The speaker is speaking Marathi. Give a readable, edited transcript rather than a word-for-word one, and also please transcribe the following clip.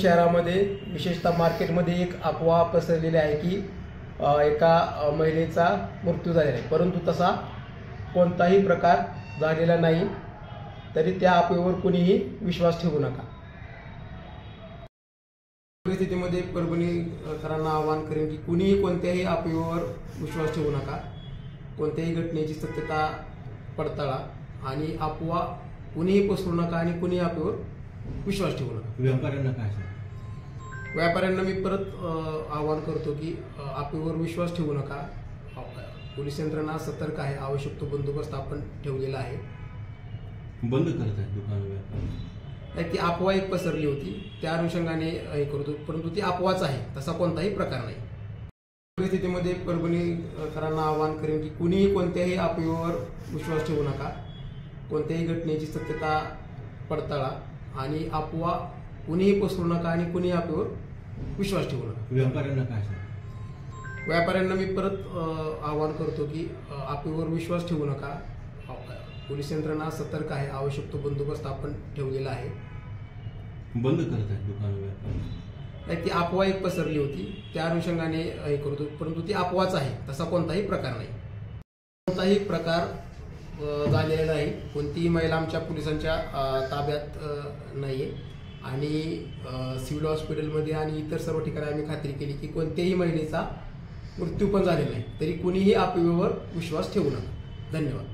शहरामध्ये विशेषतः मार्केटमध्ये एक अफवा पसरलेली आहे की एका महिलेचा मृत्यू झालेला आहे, परंतु तसा कोणताही प्रकार झालेला नाही। तरी त्या अफवेवर कुणीही विश्वास ठेवू नका। परिस्थितीमध्ये परभणीकरांना आवाहन करेन की कुणीही कोणत्याही अफवेवर विश्वास ठेवू नका। कोणत्याही घटनेची सत्यता पडताळा आणि अफवा कुणीही पसरू नका आणि कुणीही अफवेवर विश्वास ठेवू नका। व्यापाऱ्यांना काय व्यापाऱ्यांना मी परत आवाहन करतो की अफवेवर विश्वास ठेवू नका। पोलीस यंत्रणा सतर्क आहे, आवश्यक तो बंदोबस्त आपण ठेवलेला आहे। बंद करत आहेत दुकान ती अफवा एक पसरली होती, त्या अनुषंगाने हे करतो, परंतु ती अफवाच आहे, तसा कोणताही प्रकार नाही। परिस्थितीमध्ये परभणीकरांना आवाहन करेन की कुणीही कोणत्याही अफवेवर विश्वास ठेवू नका। कोणत्याही घटनेची सत्यता पडताळा आणि अफवा कुणीही पसरू नका आणि कुणीही अफवेवर विश्वास ठेवू नका। व्यापाऱ्यांना काय व्यापाऱ्यांना मी परत आवाहन करतो की अफवेवर विश्वास ठेवू नका। पोलीस यंत्रणा सतर्क आहे, आवश्यक तो बंदोबस्त आपण ठेवलेला आहे। बंद करत आहेत दुकान ती अफवा एक पसरली होती, त्या अनुषंगाने हे करतो, परंतु ती अफवाच आहे, तसा कोणताही प्रकार नाही। कोणताही प्रकार झालेला नाही। कोणतीही महिला आमच्या पोलिसांच्या ताब्यात नाहीये आणि सिव्हिल हॉस्पिटलमध्ये आणि इतर सर्व ठिकाणी आम्ही खात्री केली की कोणत्याही महिलेचा मृत्यू पण झालेला नाही। तरी कुणीही अफवेवर विश्वास ठेवू नका। धन्यवाद।